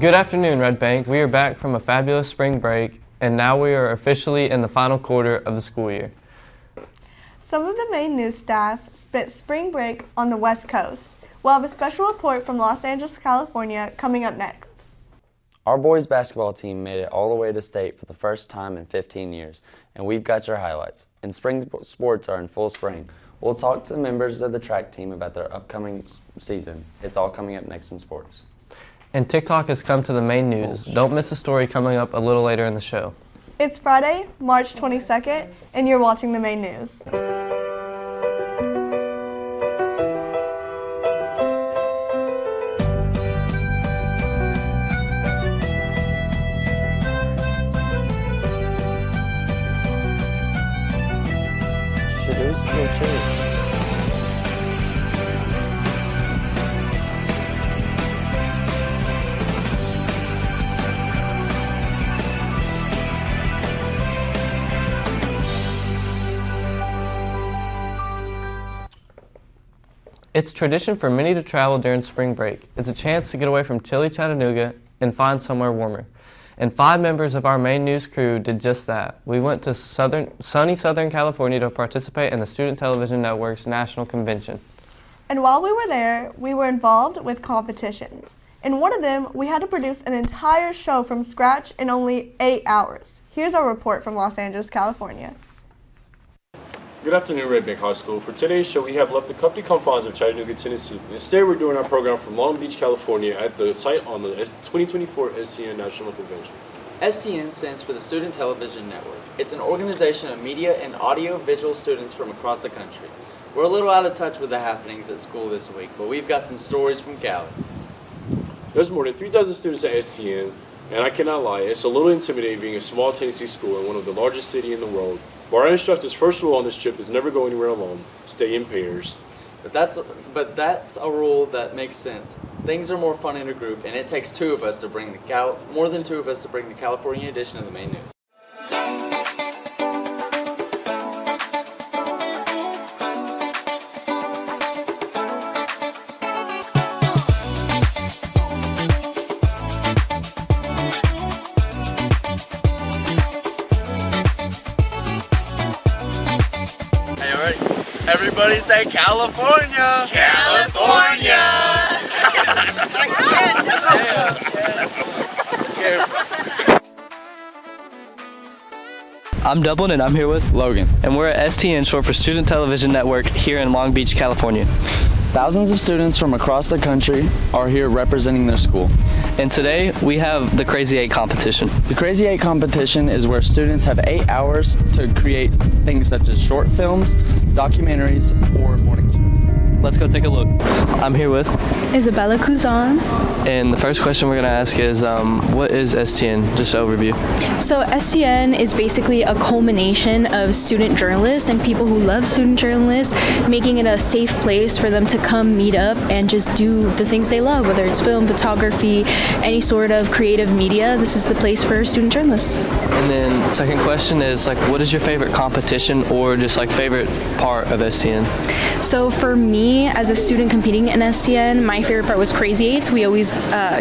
Good afternoon, Red Bank. We are back from a fabulous spring break, and now we are officially in the final quarter of the school year. Some of the main news staff spent spring break on the West Coast. We'll have a special report from Los Angeles, California coming up next. Our boys basketball team made it all the way to state for the first time in 15 years, and we've got your highlights. And spring sports are in full spring. We'll talk to the members of the track team about their upcoming season. It's all coming up next in sports. And TikTok has come to the main news. Don't miss a story coming up a little later in the show. It's Friday, March 22nd, and you're watching the main news. It's tradition for many to travel during spring break. It's a chance to get away from chilly Chattanooga and find somewhere warmer. And 5 members of our main news crew did just that. We went to sunny Southern California to participate in the Student Television Network's National Convention. And while we were there, we were involved with competitions. In one of them, we had to produce an entire show from scratch in only 8 hours. Here's our report from Los Angeles, California. Good afternoon, Red Bank High School. For today's show, we have left the company confines of Chattanooga, Tennessee. Instead, we're doing our program from Long Beach, California at the site on the 2024 STN National Convention. STN stands for the Student Television Network. It's an organization of media and audio-visual students from across the country. We're a little out of touch with the happenings at school this week, but we've got some stories from Cali. There's more than 3,000 students at STN, and I cannot lie, it's a little intimidating being a small Tennessee school in one of the largest cities in the world. But our instructor's first rule on this trip is never go anywhere alone. Stay in pairs. But that's a rule that makes sense. Things are more fun in a group, and it takes more than two of us to bring the California edition of the main news. Everybody say California! California! I'm Dublin, and I'm here with Logan. And we're at STN, short for Student Television Network, here in Long Beach, California. Thousands of students from across the country are here representing their school. And today we have the Crazy 8 competition. The Crazy 8 competition is where students have 8 hours to create things such as short films, documentaries, or morning shows. Let's go take a look. I'm here with Isabella Kuzan. And the first question we're going to ask is, what is STN? Just an overview. So STN is basically a culmination of student journalists and people who love student journalists, making it a safe place for them to come meet up and just do the things they love, whether it's film, photography, any sort of creative media. This is the place for student journalists. And then second question is, what is your favorite competition or just favorite part of STN? So for me, as a student competing in STN, my favorite part was Crazy Eights. We always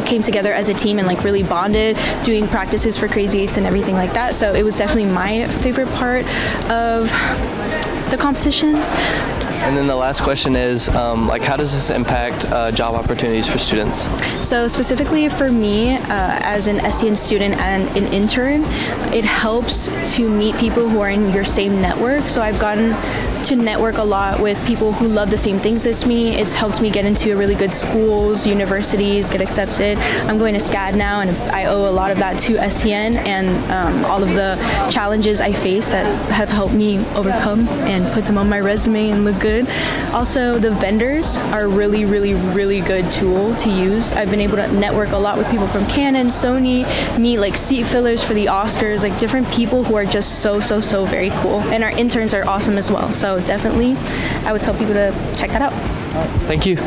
came together as a team and really bonded, doing practices for Crazy Eights and everything like that. So it was definitely my favorite part of the competitions. And then the last question is, how does this impact job opportunities for students? So specifically for me, as an STN student and an intern, it helps to meet people who are in your same network. So I've gotten to network a lot with people who love the same things as me. It's helped me get into really good schools, universities, get accepted. I'm going to SCAD now, and I owe a lot of that to STN and all of the challenges I face that have helped me overcome and put them on my resume and look good. Also, the vendors are a really, really, really good tool to use. I've been able to network a lot with people from Canon, Sony, meet seat fillers for the Oscars, different people who are just so very cool. And our interns are awesome as well. So definitely, I would tell people to check that out. Thank you.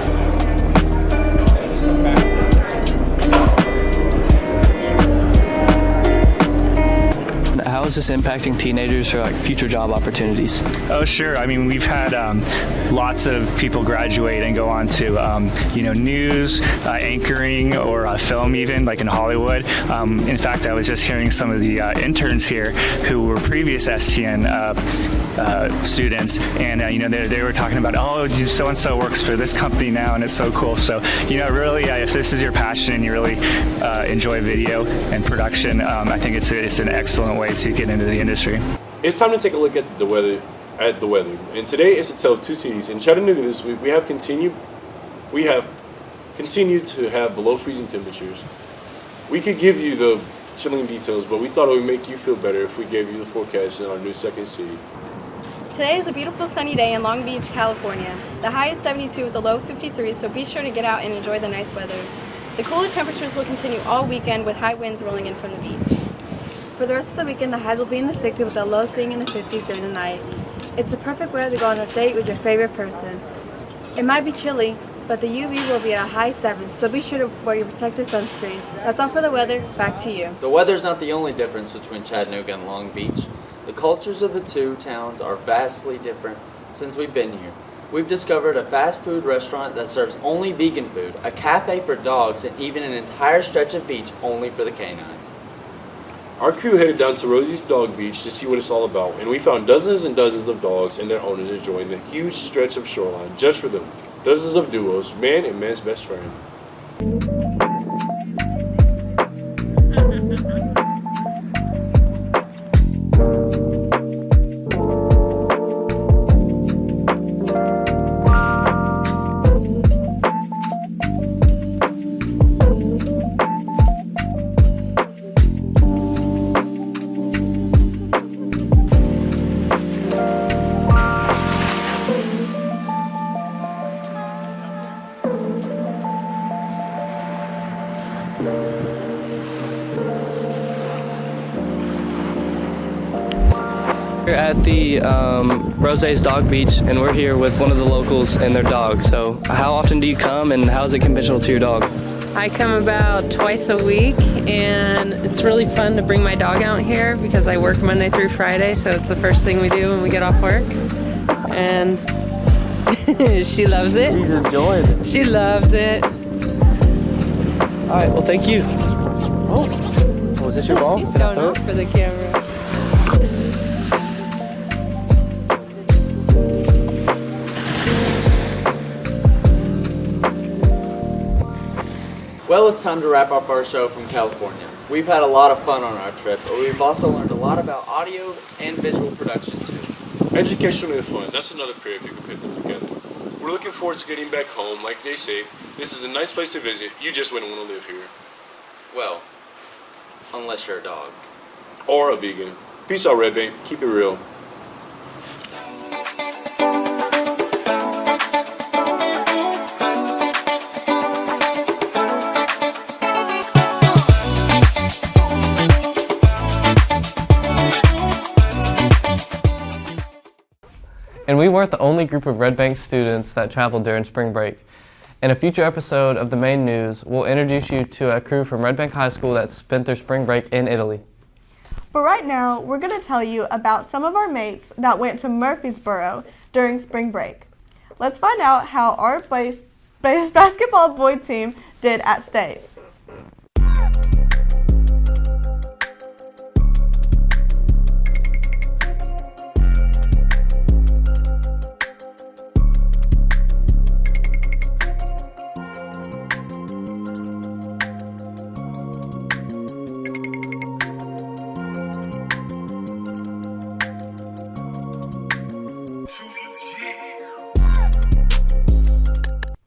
is this impacting teenagers for like future job opportunities? Oh, sure. I mean, we've had lots of people graduate and go on to, news, anchoring, or film even, like in Hollywood. In fact, I was just hearing some of the interns here who were previous STN students, and they were talking about, oh, so-and-so works for this company now, and it's so cool. So, really, if this is your passion and you really enjoy video and production, I think it's an excellent way to get into the industry. It's time to take a look at the weather. And today is a tale of two cities. In Chattanooga this week, we have continued to have below freezing temperatures. We could give you the chilling details, but we thought it would make you feel better if we gave you the forecast in our new second city. Today is a beautiful sunny day in Long Beach, California. The high is 72 with a low of 53, so be sure to get out and enjoy the nice weather. The cooler temperatures will continue all weekend with high winds rolling in from the beach. For the rest of the weekend, the highs will be in the 60s with the lows being in the 50s during the night. It's the perfect weather to go on a date with your favorite person. It might be chilly, but the UV will be at a high 7, so be sure to wear your protective sunscreen. That's all for the weather. Back to you. The weather's not the only difference between Chattanooga and Long Beach. The cultures of the two towns are vastly different since we've been here. We've discovered a fast food restaurant that serves only vegan food, a cafe for dogs, and even an entire stretch of beach only for the canines. Our crew headed down to Rosie's Dog Beach to see what it's all about, and we found dozens and dozens of dogs and their owners enjoying the huge stretch of shoreline just for them. Dozens of duos, man and man's best friend. We're at the Rose's Dog Beach, and we're here with one of the locals and their dog. So how often do you come, and how is it conventional to your dog? I come about twice a week, and it's really fun to bring my dog out here because I work Monday through Friday, so it's the first thing we do when we get off work. And she loves it. She's enjoying it. She loves it. All right, well, thank you. Oh, was this your ball? She's showing off for the camera. Well, it's time to wrap up our show from California. We've had a lot of fun on our trip, but we've also learned a lot about audio and visual production too. Educational and fun, that's another pair if you can put them together. We're looking forward to getting back home. Like they say, this is a nice place to visit. You just wouldn't want to live here. Well, unless you're a dog. Or a vegan. Peace out, Red Bank. Keep it real. And we weren't the only group of Red Bank students that traveled during spring break. In a future episode of the main news, we'll introduce you to a crew from Red Bank High School that spent their spring break in Italy. But right now, we're going to tell you about some of our mates that went to Murfreesboro during spring break. Let's find out how our basketball boy team did at state.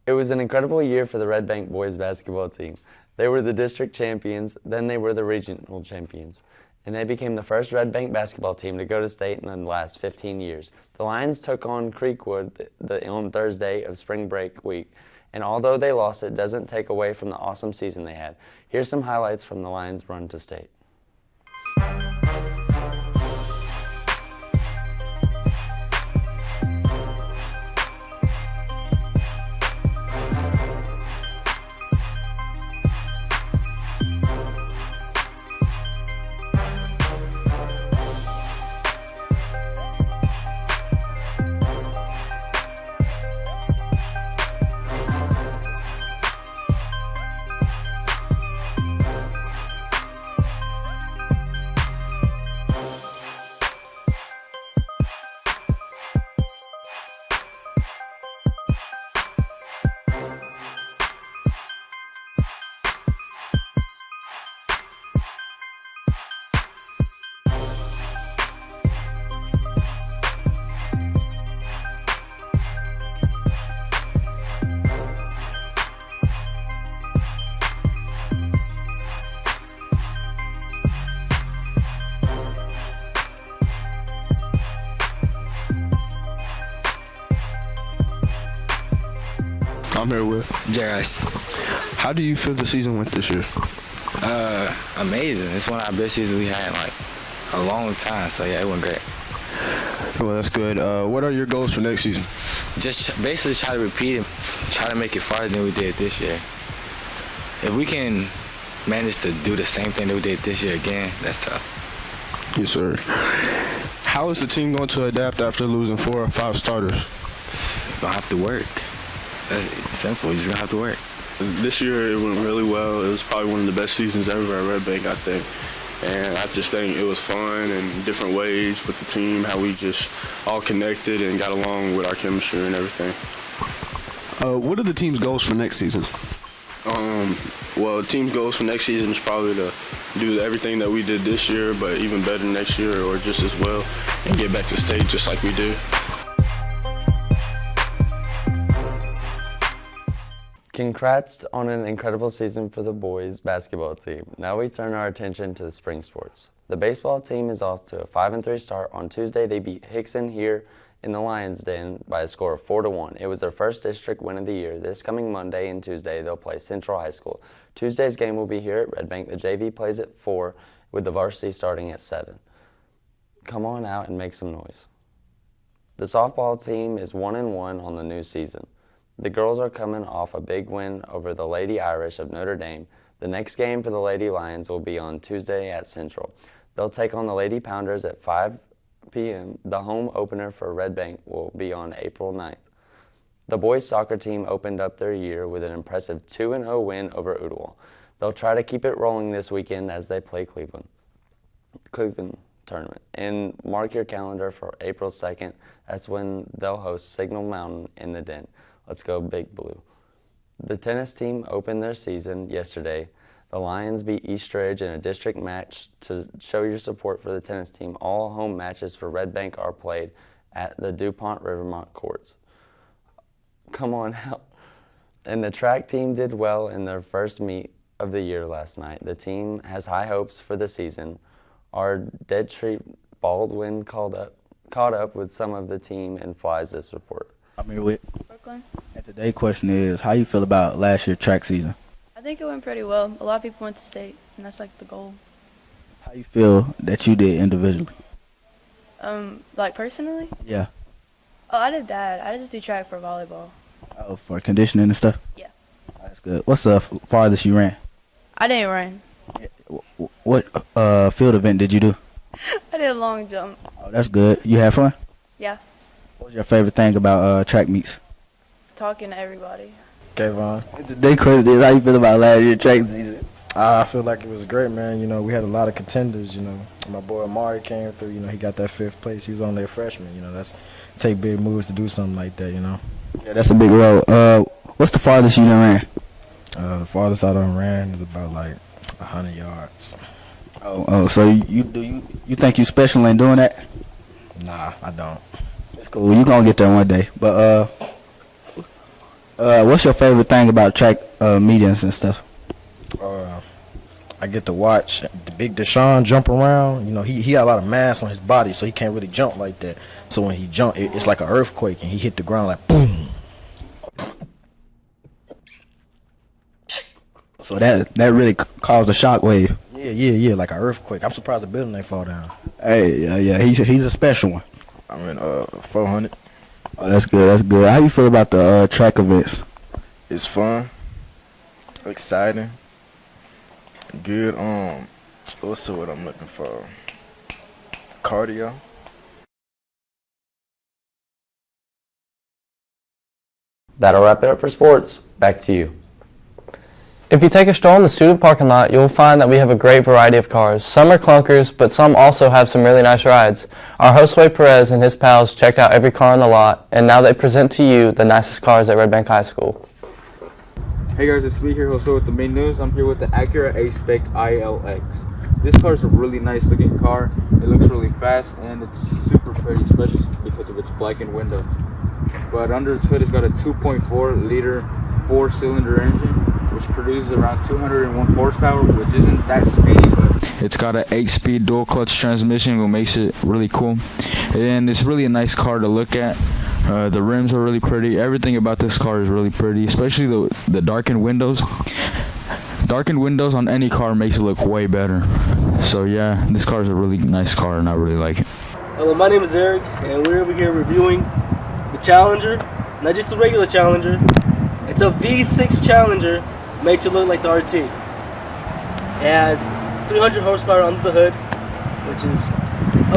It was an incredible year for the Red Bank boys basketball team. They were the district champions, then they were the regional champions, and they became the first Red Bank basketball team to go to state in the last 15 years. The Lions took on Creekwood on Thursday of spring break week, and although they lost, it doesn't take away from the awesome season they had. Here's some highlights from the Lions' run to state. I'm here with JRS. How do you feel the season went this year? Amazing. It's one of our best seasons we had in like a long time. So yeah, it went great. Well, that's good. What are your goals for next season? Just basically try to repeat it, try to make it farther than we did this year. If we can manage to do the same thing that we did this year again, that's tough. Yes, sir. How is the team going to adapt after losing 4 or 5 starters? Gonna have to work. That's simple. You're just gonna have to work. This year it went really well. It was probably one of the best seasons ever at Red Bank, I think. And I just think it was fun in different ways with the team, how we just all connected and got along with our chemistry and everything. What are the team's goals for next season? Well, the team's goals for next season is probably to do everything that we did this year, but even better next year or just as well, and get back to state just like we did. Congrats on an incredible season for the boys basketball team. Now we turn our attention to the spring sports. The baseball team is off to a 5-3 start. On Tuesday, they beat Hickson here in the Lions Den by a score of 4-1. It was their first district win of the year. This coming Monday and Tuesday, they'll play Central High School. Tuesday's game will be here at Red Bank. The JV plays at 4, with the varsity starting at 7. Come on out and make some noise. The softball team is 1-1 on the new season. The girls are coming off a big win over the Lady Irish of Notre Dame. The next game for the Lady Lions will be on Tuesday at Central. They'll take on the Lady Pounders at 5 p.m. The home opener for Red Bank will be on April 9th. The boys soccer team opened up their year with an impressive 2-0 win over Oodwell. They'll try to keep it rolling this weekend as they play Cleveland tournament. And mark your calendar for April 2nd. That's when they'll host Signal Mountain in the Den. Let's go Big Blue. The tennis team opened their season yesterday. The Lions beat Eastridge in a district match. To show your support for the tennis team, all home matches for Red Bank are played at the DuPont Rivermont courts. Come on out. And the track team did well in their first meet of the year last night. The team has high hopes for the season. Our Dead Tree Baldwin caught up with some of the team and flies this report. I'm here with Brooklyn. And today's question is, how you feel about last year's track season? I think it went pretty well. A lot of people went to state, and that's like the goal. How you feel that you did individually? Like personally? Yeah. Oh, I did that. I just do track for volleyball. Oh, for conditioning and stuff? Yeah. That's good. What's the farthest you ran? I didn't run. What field event did you do? I did a long jump. Oh, that's good. You had fun? Yeah. What was your favorite thing about track meets? Talking to everybody. Okay, Vaughn. Today question is, how you feel about last year's track season? I feel like it was great, man. You know, we had a lot of contenders, you know. My boy Amari came through, you know, he got that 5th place. He was only a freshman, you know. That's take big moves to do something like that, you know. Yeah, that's a big road. What's the farthest you done ran? The farthest I done ran is about like 100 yards. Oh, so you think you special in doing that? Nah, I don't. It's cool. You gonna get there one day. But what's your favorite thing about track meetings and stuff? I get to watch the big Deshaun jump around. You know, he got a lot of mass on his body, so he can't really jump like that. So when he jump, it's like an earthquake, and he hit the ground like boom. So that really caused a shock wave. Yeah, like an earthquake. I'm surprised the building ain't fall down. Hey, yeah, he's a special one. I'm in 400. Oh, that's good. How you feel about the track events? It's fun, exciting, good. What's the word I'm looking for? Cardio. That'll wrap it up for sports. Back to you. If you take a stroll in the student parking lot, you'll find that we have a great variety of cars. Some are clunkers, but some also have some really nice rides. Our Josue Perez and his pals checked out every car in the lot, and now they present to you the nicest cars at Red Bank High School. Hey guys, it's Lee here, Jose with the main news. I'm here with the Acura A-Spec ILX. This car is a really nice looking car. It looks really fast and it's super pretty, especially because of its blackened windows. But under its hood, it's got a 2.4 liter 4-cylinder engine, which produces around 201 horsepower, which isn't that speedy, but it's got an 8-speed dual clutch transmission, which makes it really cool. And it's really a nice car to look at. The rims are really pretty. Everything about this car is really pretty, especially the darkened windows. Darkened windows on any car makes it look way better. So yeah, this car is a really nice car and I really like it. Hello, my name is Eric and we're over here reviewing the Challenger. Not just a regular Challenger, it's a V6 Challenger made to look like the RT. It has 300 horsepower under the hood, which is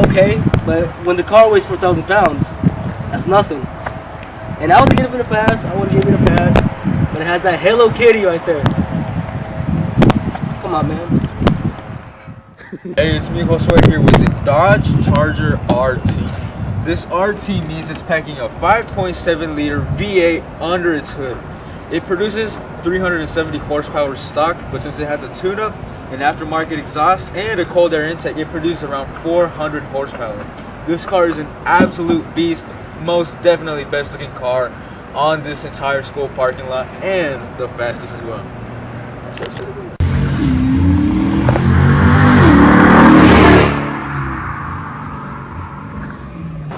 okay, but when the car weighs 4,000 pounds, that's nothing. And I would give it a pass, but it has that Hello Kitty right there. Come on, man. Hey, it's me, Josue, here with the Dodge Charger RT. This RT means it's packing a 5.7 liter V8 under its hood. It produces 370 horsepower stock, but since it has a tune-up, an aftermarket exhaust, and a cold air intake, it produces around 400 horsepower. This car is an absolute beast, most definitely best looking car on this entire school parking lot, and the fastest as well.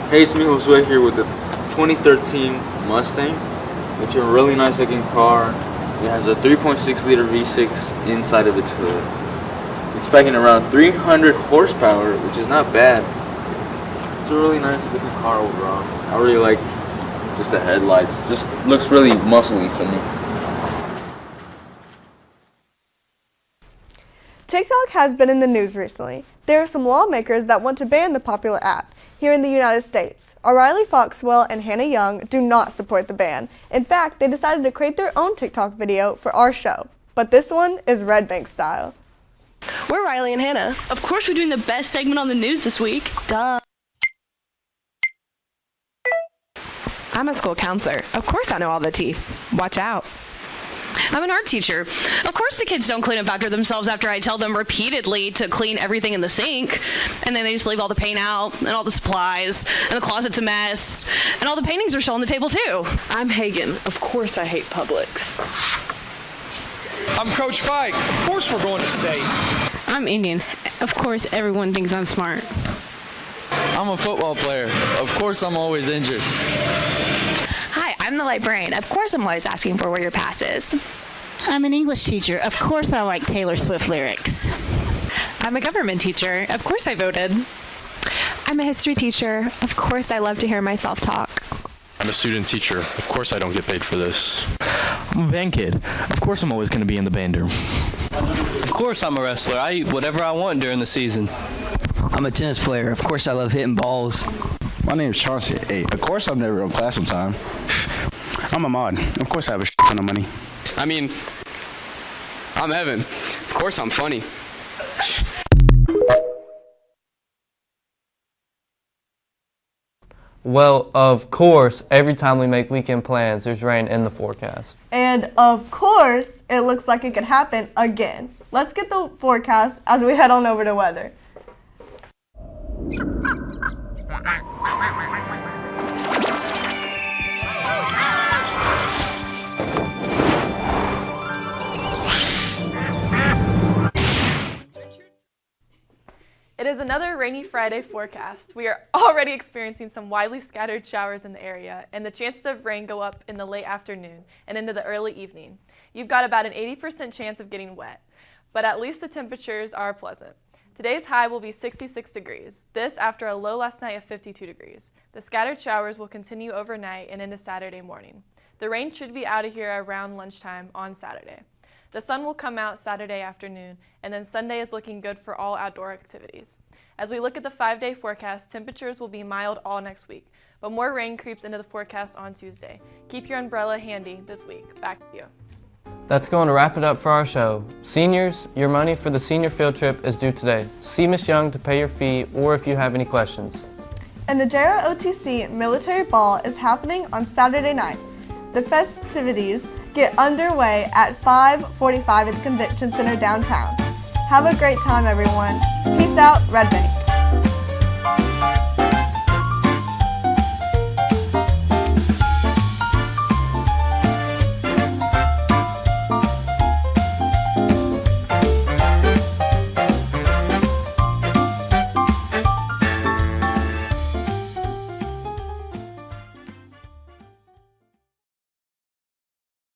Hey, it's me, Josue, here with the 2013 Mustang. It's a really nice looking car. It has a 3.6 liter V6 inside of its hood. It's packing around 300 horsepower, which is not bad. It's a really nice looking car overall. I really like just the headlights. Just looks really muscly to me. TikTok has been in the news recently. There are some lawmakers that want to ban the popular app here in the United States. O'Reilly Foxwell and Hannah Young do not support the ban. In fact, they decided to create their own TikTok video for our show. But this one is Red Bank style. We're Riley and Hannah. Of course we're doing the best segment on the news this week. Duh. I'm a school counselor. Of course I know all the tea. Watch out. I'm an art teacher. Of course the kids don't clean up after themselves after I tell them repeatedly to clean everything in the sink. And then they just leave all the paint out, and all the supplies, and the closet's a mess, and all the paintings are still on the table too. I'm Hagen. Of course I hate Publix. I'm Coach Fike. Of course we're going to state. I'm Indian. Of course everyone thinks I'm smart. I'm a football player. Of course I'm always injured. Hi, I'm the librarian. Of course I'm always asking for where your pass is. I'm an English teacher. Of course I like Taylor Swift lyrics. I'm a government teacher. Of course I voted. I'm a history teacher. Of course I love to hear myself talk. I'm a student teacher. Of course I don't get paid for this. I'm a band kid. Of course I'm always going to be in the band room. Of course I'm a wrestler. I eat whatever I want during the season. I'm a tennis player. Of course I love hitting balls. My name is Chauncey. Hey, of course I'm never on class on time. I'm a mod. Of course I have a ton of money. I mean, I'm Evan. Of course I'm funny. Well, of course, every time we make weekend plans, there's rain in the forecast. And of course, it looks like it could happen again. Let's get the forecast as we head on over to weather. It is another rainy Friday forecast. We are already experiencing some widely scattered showers in the area, and the chances of rain go up in the late afternoon and into the early evening. You've got about an 80% chance of getting wet, but at least the temperatures are pleasant. Today's high will be 66 degrees, this after a low last night of 52 degrees. The scattered showers will continue overnight and into Saturday morning. The rain should be out of here around lunchtime on Saturday. The sun will come out Saturday afternoon, and then Sunday is looking good for all outdoor activities. As we look at the 5-day forecast, temperatures will be mild all next week, but more rain creeps into the forecast on Tuesday. Keep your umbrella handy this week. Back to you. That's going to wrap it up for our show. Seniors, your money for the senior field trip is due today. See Miss Young to pay your fee or if you have any questions. And the JROTC Military Ball is happening on Saturday night. The festivities get underway at 5:45 at the Convention Center downtown. Have a great time, everyone. Peace out, Red Bank.